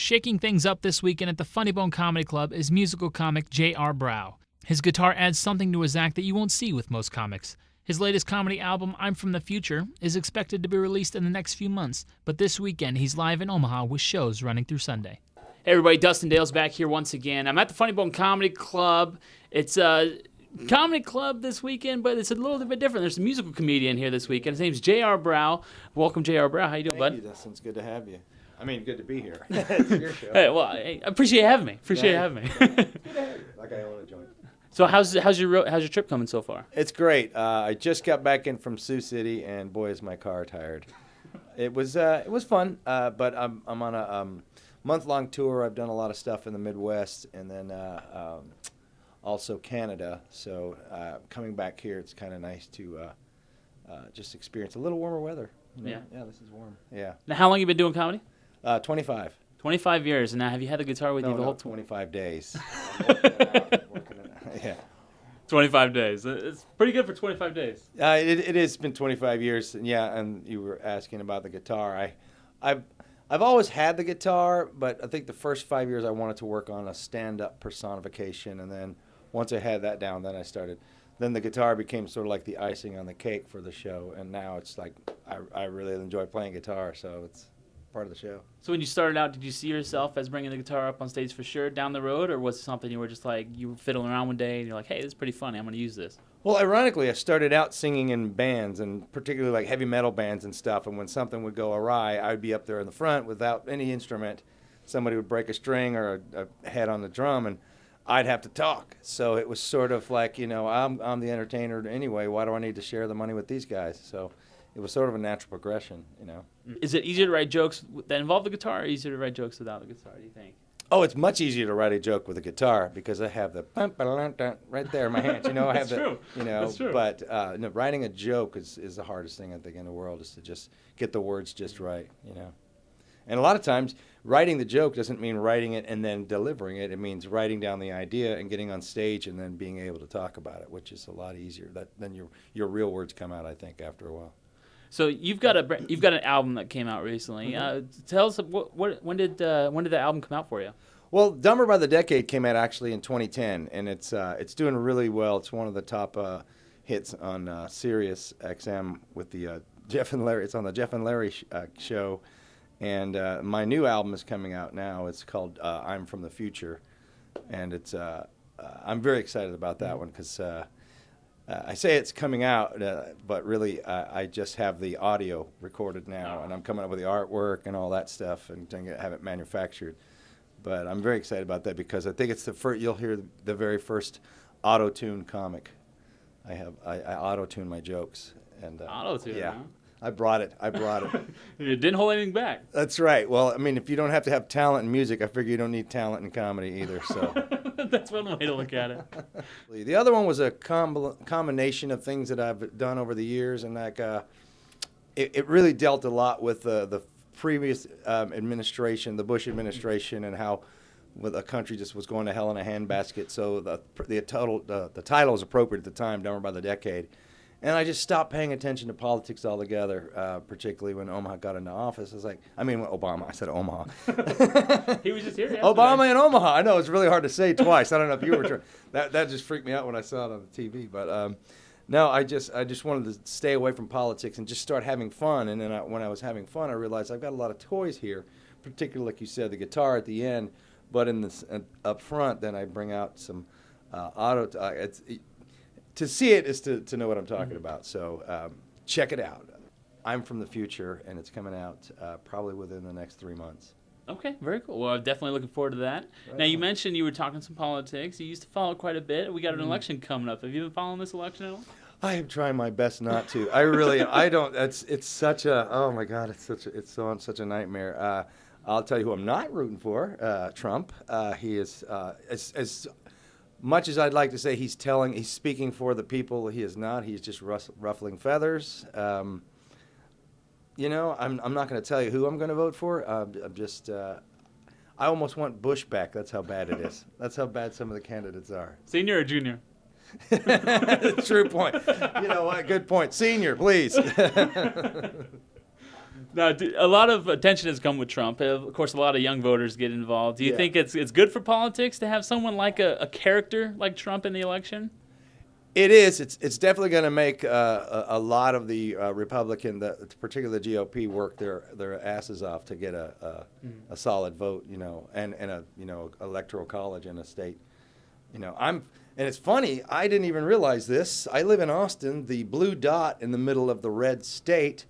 Shaking things up this weekend at the Funny Bone Comedy Club is musical comic J.R. Brow. His guitar adds something to his act that you won't see with most comics. His latest comedy album, I'm From the Future, is expected to be released in the next few months, but this weekend he's live in Omaha with shows running through Sunday. Hey everybody, Dustin Dale's back here once again. I'm at the Funny Bone Comedy Club. It's a comedy club this weekend, but it's a little bit different. There's a musical comedian here this weekend. His name's J.R. Brow. Welcome, J.R. Brow. How you doing, bud? Thank you, Dustin. It's good to have you. I mean, good to be here. It's your show. Hey, well, I appreciate you having me. Good to have you. Like I own a joint. So how's your trip coming so far? It's great. I just got back in from Sioux City, and boy, is my car tired. It was fun, but I'm on a month-long tour. I've done a lot of stuff in the Midwest, and then also Canada. So coming back here, it's kind of nice to just experience a little warmer weather. You know? Yeah, this is warm. Yeah. Now, how long you been doing comedy? 25. 25 years. And now, have you had the guitar with you the whole 25 days. Yeah. 25 days. It's pretty good for 25 days. It has been 25 years. Yeah, and you were asking about the guitar. I've always had the guitar, but I think the first 5 years I wanted to work on a stand-up personification, and then once I had that down, then I started. Then the guitar became sort of like the icing on the cake for the show, and now it's like I really enjoy playing guitar, so it's part of the show. So when you started out, did you see yourself as bringing the guitar up on stage for sure down the road, or was it something you were just like, you were fiddling around one day and you're like, hey, this is pretty funny, I'm going to use this? Well, ironically, I started out singing in bands, and particularly like heavy metal bands and stuff, and when something would go awry, I would be up there in the front without any instrument. Somebody would break a string or a head on the drum, and I'd have to talk. So it was sort of like, I'm the entertainer anyway, why do I need to share the money with these guys? So it was sort of a natural progression, Is it easier to write jokes that involve the guitar, or easier to write jokes without the guitar, do you think? Oh, it's much easier to write a joke with a guitar because I have the right there in my hands. I have true. That's true. But no, writing a joke is the hardest thing I think in the world, is to just get the words just right, And a lot of times, writing the joke doesn't mean writing it and then delivering it. It means writing down the idea and getting on stage and then being able to talk about it, which is a lot easier. Then your real words come out, I think, after a while. So you've got an album that came out recently. Tell us when did the album come out for you? Well, Dumber by the Decade came out actually in 2010, and it's doing really well. It's one of the top hits on Sirius XM with the Jeff and Larry. It's on the Jeff and Larry show, and my new album is coming out now. It's called I'm From the Future, and it's I'm very excited about that one because. I say it's coming out, but really I just have the audio recorded now, and I'm coming up with the artwork and all that stuff and have it manufactured. But I'm very excited about that because I think it's the first, you'll hear the very first auto-tune comic. I auto-tune my jokes. And auto-tune, yeah. Huh? I brought it. You didn't hold anything back. That's right. Well, I mean, if you don't have to have talent in music, I figure you don't need talent in comedy either, so... That's one way to look at it. The other one was a combination of things that I've done over the years, and it really dealt a lot with the previous administration, the Bush administration, and how the country just was going to hell in a handbasket. So the title was appropriate at the time, Dumber by the Decade. And I just stopped paying attention to politics altogether, particularly when Omaha got into office. Obama. I said Omaha. He was just here yesterday. Obama in Omaha. I know, it's really hard to say twice. I don't know if you were trying. That just freaked me out when I saw it on the TV. But no, I just wanted to stay away from politics and just start having fun. And then when I was having fun, I realized I've got a lot of toys here, particularly, like you said, the guitar at the end. But in this up front, then I bring out some to see it is to know what I'm talking about. So check it out. I'm From the Future, and it's coming out probably within the next 3 months. Okay, very cool. Well, I'm definitely looking forward to that. Right. Now, you mentioned you were talking some politics. You used to follow quite a bit. We got an election coming up. Have you been following this election at all? I am trying my best not to. I don't. It's such a. Oh my God! It's such a nightmare. I'll tell you who I'm not rooting for. Trump. He is as much as I'd like to say he's speaking for the people, he is not. He's just ruffling feathers. I'm not going to tell you who I'm going to vote for. I almost want Bush back. That's how bad it is. That's how bad some of the candidates are. Senior or junior? True point. You know what? Good point. Senior, please. Now, a lot of attention has come with Trump. Of course, a lot of young voters get involved. Do you think it's good for politics to have someone like a character like Trump in the election? It is. It's definitely going to make a lot of the Republican, particularly the GOP, work their asses off to get a solid vote, and a electoral college in a state. And it's funny, I didn't even realize this. I live in Austin, the blue dot in the middle of the red state.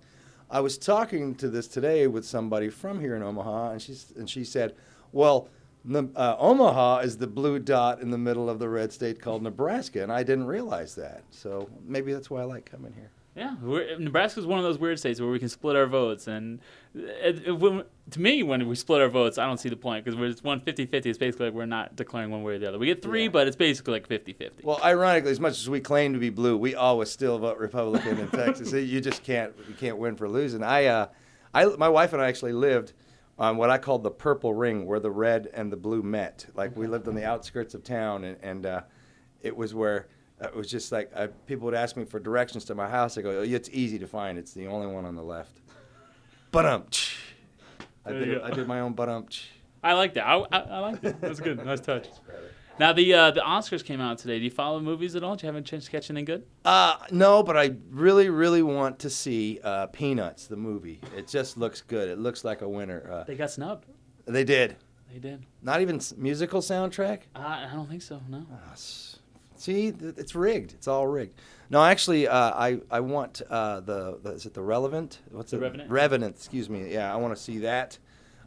I was talking to this today with somebody from here in Omaha, and she said, well, Omaha is the blue dot in the middle of the red state called Nebraska, and I didn't realize that. So maybe that's why I like coming here. Yeah, Nebraska is one of those weird states where we can split our votes. And to me, when we split our votes, I don't see the point because it's 50-50. It's basically like we're not declaring one way or the other. We get three, but it's basically like 50-50. Well, ironically, as much as we claim to be blue, we always still vote Republican in Texas. You just can't win for losing. My wife and I actually lived on what I called the purple ring, where the red and the blue met. Like we lived on the outskirts of town, and it was where. It was just like people would ask me for directions to my house. I go, it's easy to find. It's the only one on the left. But-umch. I did my own but-umch. I like that. I like that. That's good. Nice touch. Now, the Oscars came out today. Do you follow movies at all? Do you have a chance to catch anything good? No, but I really, really want to see Peanuts, the movie. It just looks good. It looks like a winner. They got snubbed. They did. They did. Not even musical soundtrack? I don't think so, no. See, it's rigged. It's all rigged. No, actually, I want is it the Relevant? What's the it? Revenant? Revenant, excuse me. Yeah, I want to see that.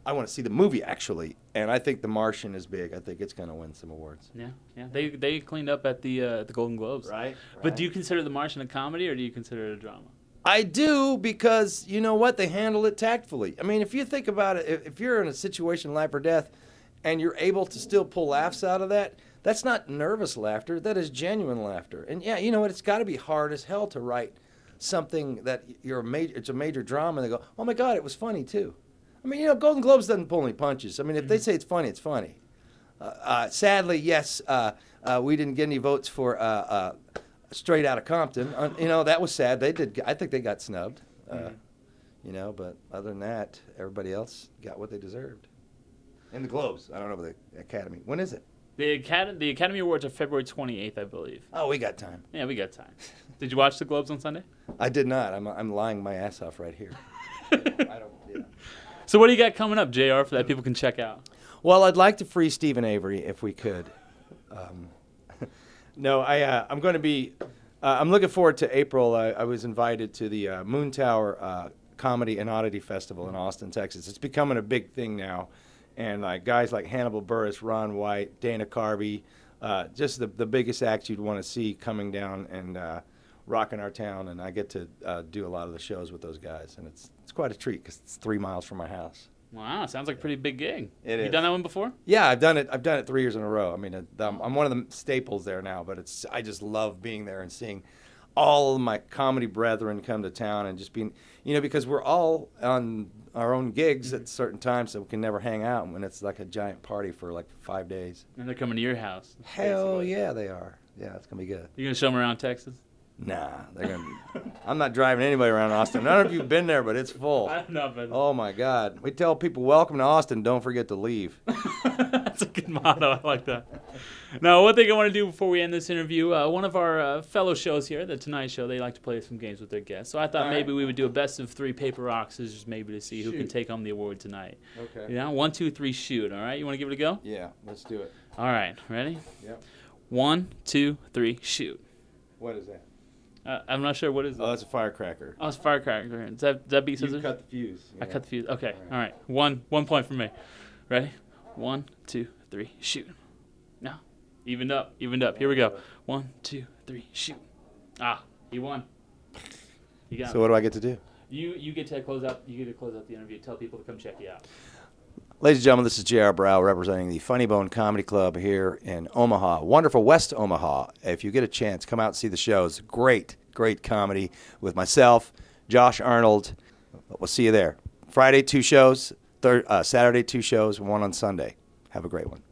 I want to see the movie, actually. And I think The Martian is big. I think it's going to win some awards. Yeah. They cleaned up at the Golden Globes. Right. But do you consider The Martian a comedy or do you consider it a drama? I do, because you know what? They handle it tactfully. I mean, if you think about it, if you're in a situation life or death and you're able to still pull laughs out of that, that's not nervous laughter. That is genuine laughter. And yeah, you know what? It's got to be hard as hell to write something that it's a major drama, and they go, oh my God, it was funny too. I mean, Golden Globes doesn't pull any punches. I mean, if they say it's funny, it's funny. Sadly, yes, we didn't get any votes for Straight Outta Compton. That was sad. They did. I think they got snubbed. But other than that, everybody else got what they deserved. And the Globes. I don't know about the Academy. When is it? The Academy Awards are February 28th, I believe. Oh, we got time. Yeah, we got time. Did you watch the Globes on Sunday? I did not. I'm lying my ass off right here. I don't. Yeah. So what do you got coming up, JR, for that people can check out? Well, I'd like to free Stephen Avery if we could. No, I'm going to be. I'm looking forward to April. I was invited to the Moon Tower Comedy and Oddity Festival in Austin, Texas. It's becoming a big thing now. And guys like Hannibal Buress, Ron White, Dana Carvey, just the biggest acts you'd want to see coming down and rocking our town. And I get to do a lot of the shows with those guys. And it's quite a treat because it's 3 miles from my house. Wow, sounds like a pretty big gig. It is. You done that one before? Yeah, I've done it 3 years in a row. I mean, I'm one of the staples there now, but I just love being there and seeing all of my comedy brethren come to town and just being, because we're all on our own gigs at certain times, so we can never hang out when it's like a giant party for like 5 days. And they're coming to your house. Hell yeah, they are. Yeah, it's going to be good. You going to show them around Texas? Nah, they're going to be. I'm not driving anybody around Austin. None of you have been there, but it's full. I know, but oh, my God. We tell people, welcome to Austin, don't forget to leave. That's a good motto. I like that. Now, one thing I want to do before we end this interview, one of our fellow shows here, The Tonight Show, they like to play some games with their guests. So I thought maybe we would do a best of 3 paper, rock, scissors, maybe to see who can take home the award tonight. Okay. 1, 2, 3, shoot. All right? You want to give it a go? Yeah, let's do it. All right. Ready? Yep. 1, 2, 3, shoot. What is that? I'm not sure. What is that? Oh, that's a firecracker. Oh, it's a firecracker. Does that beat scissors? You cut the fuse. Yeah. I cut the fuse. Okay. All right. 1 point for me. Ready? 1, 2, 3, shoot. No. Evened up. Here we go. 1, 2, 3, shoot. Ah, you won. You got So what do I get to do? You get to close out. You get to close out the interview. Tell people to come check you out. Ladies and gentlemen, this is J.R. Brow representing the Funny Bone Comedy Club here in Omaha, wonderful West Omaha. If you get a chance, come out and see the shows. Great comedy with myself, Josh Arnold. We'll see you there. Friday, 2 shows. Saturday, 2 shows, 1 on Sunday. Have a great one.